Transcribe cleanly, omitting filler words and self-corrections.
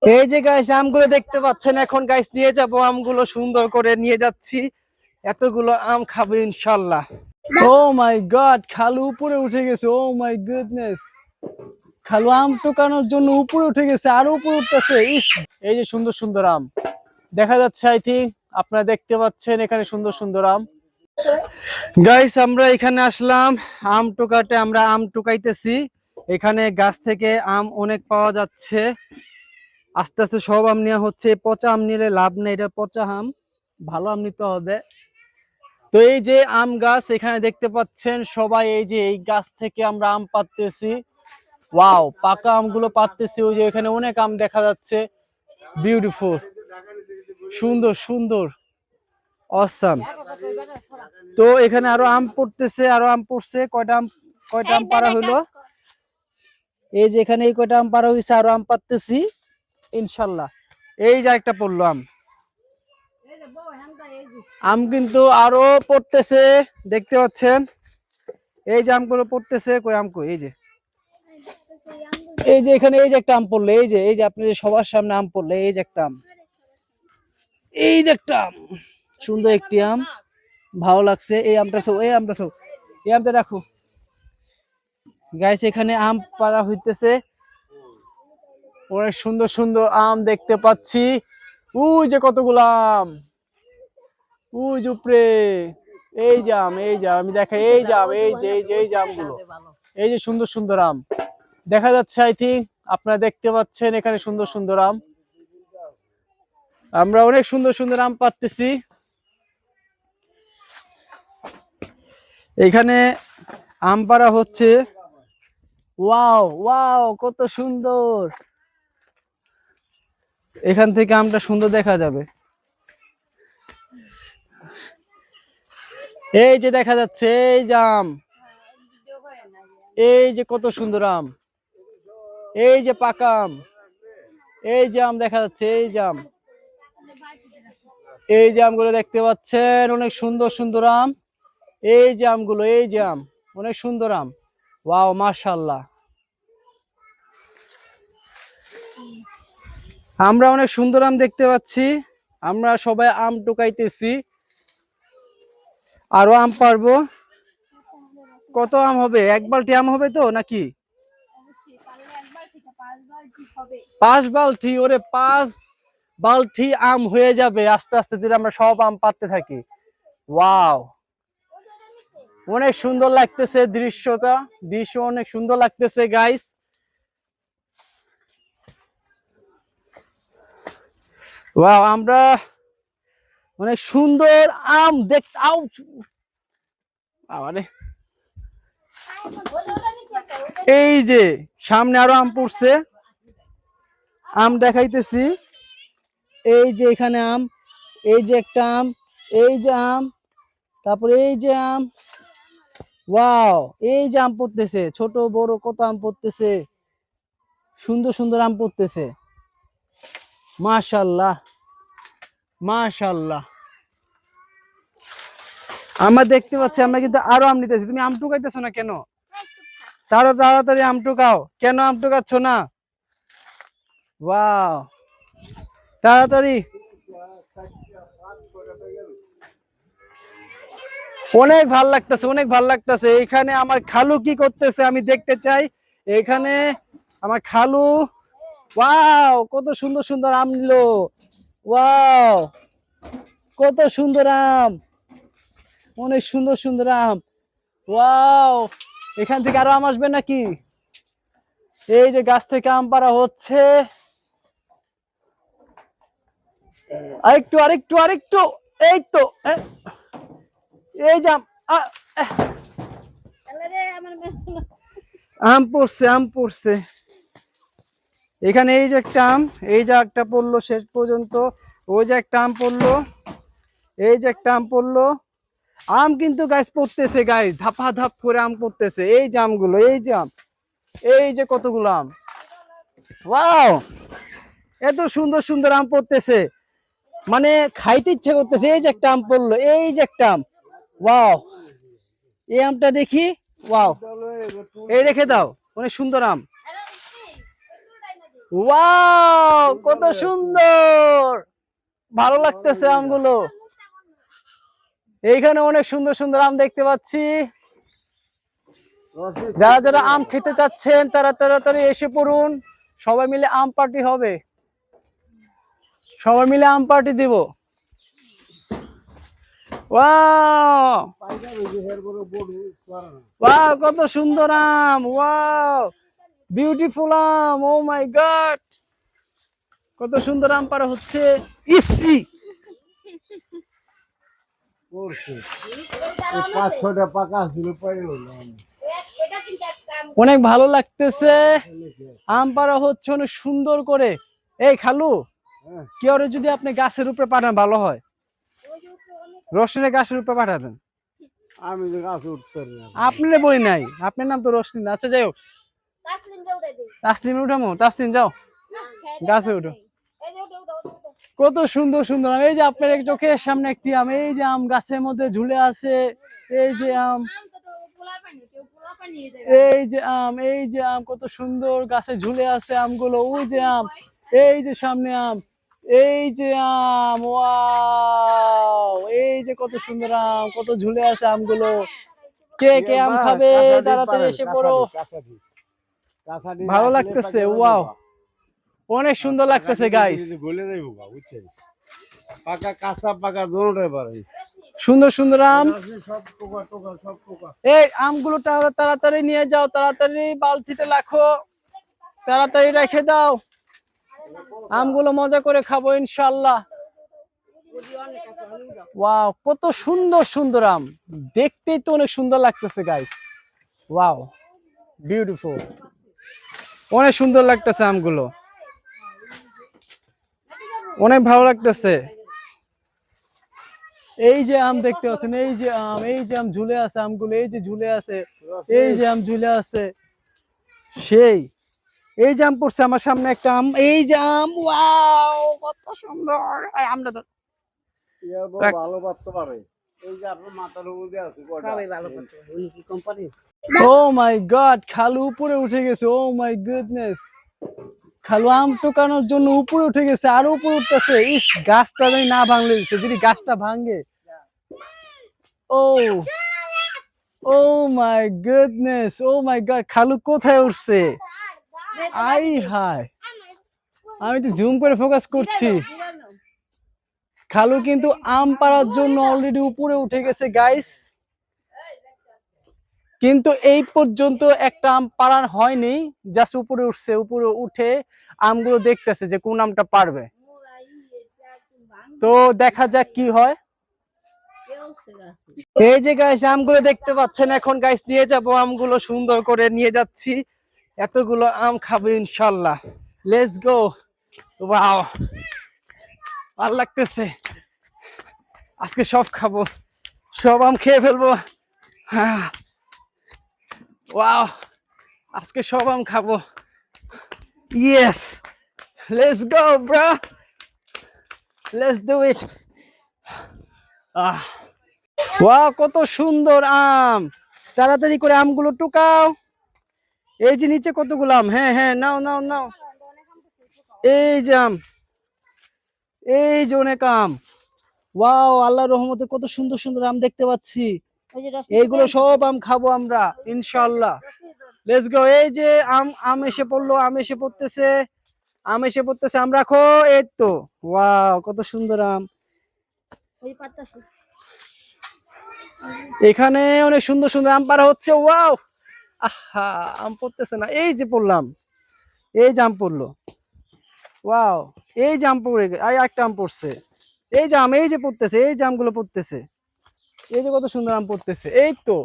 এই যে গাইস আমগুলো দেখতে পাচ্ছেন, এখন গাইস নিয়ে যাব আমগুলো, সুন্দর করে নিয়ে যাচ্ছি। এতগুলো আম খাবো ইনশাল্লাহ। ও মাই গড, খালু উপরে উঠে গেছে। ও মাই গুডনেস, খালু আম টোকানোর জন্য উপরে উঠে গেছে, আরো উপরে উঠতেছে। ইস, এই যে সুন্দর সুন্দর আম দেখা যাচ্ছে, আই থিঙ্ক আপনারা দেখতে পাচ্ছেন এখানে সুন্দর সুন্দর আম। গাইস আমরা এখানে আসলাম আম টোকাতে, আমরা আম টোকাইতেছি। এখানে গাছ থেকে আম অনেক পাওয়া যাচ্ছে। আস্তে আস্তে সব আম নেওয়া হচ্ছে, পচা আম নিলে লাভ নেই, এটা পচা আম, ভালো আম নিতে হবে। তো এই যে আম গাছ এখানে দেখতে পাচ্ছেন সবাই, এই যে এই গাছ থেকে আমরা আম পাড়তেছি। ওয়াও, পাকা আমগুলো পাড়তেছি। ওই যে এখানে অনেক আম দেখা যাচ্ছে, বিউটিফুল, সুন্দর সুন্দর, অসাম। তো এখানে আরো আম পড়তেছে, আরো আম পড়ছে। কয়টা আম পাড়া হইলো? এই যে এখানে এই কয়টা আম পাড়া হয়েছে, আরো আম পাড়তেছি ইনশাল্লাহ। এই যে একটা পড়লো আম, আম কিন্তু আরো পড়তেছে, দেখতে পাচ্ছেন। এই যে আমগুলো পড়তেছে, কই আম কই? এই যে এখানে এই যে একটা আম পড়লো, এই যে আপনি সবার সামনে আম পড়লো, এই যে একটা আম, এই যে একটা আম, সুন্দর একটি আম, ভালো লাগছে। এই আমটা সব, এই আমটা রাখো। গাইস এখানে আম পাড়া হইতেছে, অনেক সুন্দর সুন্দর আম দেখতে পাচ্ছি। ওই যে কতগুলো আম, ওই যে উপরে, এই যে আম, এই যে আমি দেখাই, এই যে আম, এই যে আমগুলো, এই যে সুন্দর সুন্দর আম দেখা যাচ্ছে। আই থিঙ্ক আপনারা দেখতে পাচ্ছেন এখানে সুন্দর সুন্দর আম, আমরা অনেক সুন্দর সুন্দর আম পাচ্তেছি। এখানে আম পাড়া হচ্ছে। ওয়াও ওয়াও, কত সুন্দর, এখান থেকে আমটা সুন্দর দেখা যাবে। এই যে দেখা যাচ্ছে, এই যে আম, এই যে কত সুন্দর আম, এই যে পাকা আম, এই যে আম দেখা যাচ্ছে, এই যে আম, এই যে আমগুলো দেখতে পাচ্ছেন, অনেক সুন্দর সুন্দর আম। এই যে আমগুলো, এই যে আম, অনেক সুন্দর আম। ওয়াও, মাশাআল্লাহ, আমরা অনেক সুন্দর আম দেখতে পাচ্ছি। আমরা সবাই আম টোকাইতেছি, আরো আম পারবো। কত আম হবে? এক বালতি আম হবে তো নাকি? 5 বালতি? ওরে, 5 বালতি আম হয়ে যাবে আস্তে আস্তে যদি আমরা সব আম পাড়তে থাকি। ওয়াও, অনেক সুন্দর লাগতেছে দৃশ্য অনেক সুন্দর লাগতেছে গাইস। ওয়াও, আমরা অনেক সুন্দর আম মানে এই যে সামনে আরো আম পড়ছে, আম দেখাইতেছি। এই যে এখানে আম, এই যে একটা আম, এই যে আম, তারপরে এই যে আম। ওয়াও, এই যে আম পড়তেছে, ছোট বড় কত আম পড়তেছে, সুন্দর সুন্দর আম পড়তেছে। মাশাআল্লাহ মাশাআল্লাহ, আমরা দেখতে পাচ্ছি, আমরা কিন্তু আরো আম নিতেছি। তুমি আম টুকাইতেছো না কেন? তাড়াতাড়ি আম টুকাও, কেন আম টুকাচ্ছ না? ওয়াও, তাড়াতাড়ি। অনেক ভাল লাগতেছে, অনেক ভাল লাগতেছে। এখানে আমার খালু কি করতেছে আমি দেখতে চাই। এখানে আমার খালু, ওয়াও, কত সুন্দর সুন্দর আম নিল। ওয়াও, কত সুন্দর আম, অনেক সুন্দর সুন্দর আম। ওয়াও, এখান থেকে আরো আম আসবে নাকি? এই যে গাছ থেকে আম পাড়া হচ্ছে, আরেকটু আরেকটু আরেকটু, এই তো, এই যে আম, আম পড়ছে, আম পড়ছে এখানে। এই যে একটা আম, এই যে একটা পড়লো শেষ পর্যন্ত, ওই যে একটা আম পড়লো, এই যে একটা আম পড়লো। আম কিন্তু গাছ পড়তেছে, গাছ ধাপা ধাপ করে আম পড়তেছে। এই যে আমগুলো, এই যে আম, এই যে কতগুলো আম। ওয়াও, এত সুন্দর সুন্দর আম পড়তেছে, মানে খাইতে ইচ্ছে করতেছে। এই যে একটা আম পড়লো, এই যে একটা আম। ওয়াও, এই আমটা দেখি। ওয়াও, এই রেখে দাও, অনেক সুন্দর আম। ওয়াও, কত সুন্দর, ভালো লাগতেছে আমগুলো। এইখানে অনেক সুন্দর সুন্দর আম দেখতে পাচ্ছি। যারা যারা আম খেতে চাচ্ছেন তারা তাড়াতাড়ি এসে পড়ুন, সবাই মিলে আম পার্টি হবে, সবাই মিলে আম পার্টি দিব। ওয়াও ওয়াও, কত সুন্দর আম, ওয়াও বিউটিফুল আম, ও মাই গড, কত সুন্দর আম পাড়া হচ্ছে। ইসি অনেক ভালো লাগতেছে, আম পাড়া হচ্ছে অনেক সুন্দর করে। এই খালু, কি ওরে যদি আপনি গাছের উপরে পাঠান ভালো হয়, রোশনের গাছের উপরে পাঠাতেন। আমি তো গাছে উঠতে পারি না। আপনার বই নাই, আপনার নাম তো রোশনি না। আচ্ছা যাই হোক, তাসলিম উঠামো, তাসলিম যাও গাছে উঠো। কত সুন্দর সুন্দর আম, এই যে আপনার এক চোখের সামনে একটি আম, এই যে আম গাছের মধ্যে ঝুলে আছে, এই যে আম, এই যে আম, এই যে আম, কত সুন্দর গাছে ঝুলে আছে আমগুলো, ওই যে আম, এই যে সামনে আম, এই যে আম, ওয়াও, এই যে কত সুন্দর আম, কত ঝুলে আছে আমগুলো। কে কে আম খাবে তাড়াতাড়ি এসে পড়ো, ভালো লাগতেছে। ওয়াও, অনেক সুন্দর লাগতেছে গাইস, পাকা কাঁচা পাকা দোনোটাই পারে। সুন্দর সুন্দর আম। সব পোকা টোকা সব পোকা। এই আমগুলো তাড়াতাড়ি নিয়ে যাও, তাড়াতাড়ি বালতিতে রাখো, তাড়াতাড়ি রেখে দাও, আমগুলো মজা করে খাবো ইনশাআল্লাহ। ওয়াও, কত সুন্দর সুন্দর আম, দেখতেই তো অনেক সুন্দর লাগতেছে গাইস। ওয়াও বিউটিফুল, অনেক সুন্দর লাগতেছে আমগুলো, অনেক ভালো লাগতেছে। এই যে আম দেখতে পাচ্ছেন, এই যে আম, এই যে আম ঝুলে আছে আমগুলো, এই যে ঝুলে আছে, এই যে আম ঝুলে আছে, সেই এই যে আম পড়ছে আমার সামনে একটা আম, এই যে আম, ওয়াও কত সুন্দর। এই আমটা তো ভালো পারতে পারে। এই যে আপনার মাথার উপরে আছে ও মাই গড, খালু উপরে উঠে গেছে, ও মাই গুডনেস, খালু আম টোকানোর জন্য উপরে উঠে গেছে, আরো উপরে উঠতেছে। ইস, গাছটা যদি না ভাঙলে দিচ্ছে, যদি গাছটা ভাঙে। ও ও my goodness, O my god, খালু কোথায় উঠছে, আই হায়, আমি তো জুম করে ফোকাস করছি। খালু কিন্তু আম পাড়ার জন্য অলরেডি উপরে উঠে গেছে গাইস, কিন্তু এই পর্যন্ত একটা আম পাড়ার হয়নি, জাস্ট উপরে উঠছে, উপরে উঠে আমগুলো দেখতেছে যে কোন আমটা পারবে। তো দেখা যাক কি হয়। এই যে গাইস আমগুলো দেখতে পাচ্ছেন, এখন গাইস নিয়ে যাব আমগুলো, সুন্দর করে নিয়ে যাচ্ছি, এতগুলো আম খাবো ইনশাল্লাহ। Let's go. ওয়াও, ভালো লাগতেছে, আজকে সব খাবো, সব আম খেয়ে ফেলবো। হ্যাঁ, ওয়াও, আজকে সব আম খাবো। Yes, let's go bro, let's do it. Wow, কত সুন্দর আম, তাড়াতাড়ি করে আমগুলো টুকাও। এই যে নিচে কতগুলো আম, হ্যাঁ হ্যাঁ, নাও নাও নাও, এই যে আম, এই যে অনেক আম। ওয়াও, আল্লাহর রহমতে কত সুন্দর সুন্দর আম দেখতে পাচ্ছি, এইগুলো সব আম খাবো আমরা ইনশাআল্লাহ। Let's go. এই যে আম, আম এসে পড়লো, আম এসে পড়তেছে, আম এসে পড়তেছে, আম রাখো, এই তো। ওয়াও, কত সুন্দর আম, এখানে অনেক সুন্দর সুন্দর আম পাড়া হচ্ছে। ওয়াও, আহা, আম পড়তেছে না, এই যে পড়লাম, এই যে আম পড়লো। ওয়াও, এই যে আম পড়ে, একটা আম পড়ছে, এই যে আম, এই যে পড়তেছে, এই যে আমগুলো পড়তেছে, এই যে কত সুন্দর আম পড়তেছে, এই তো।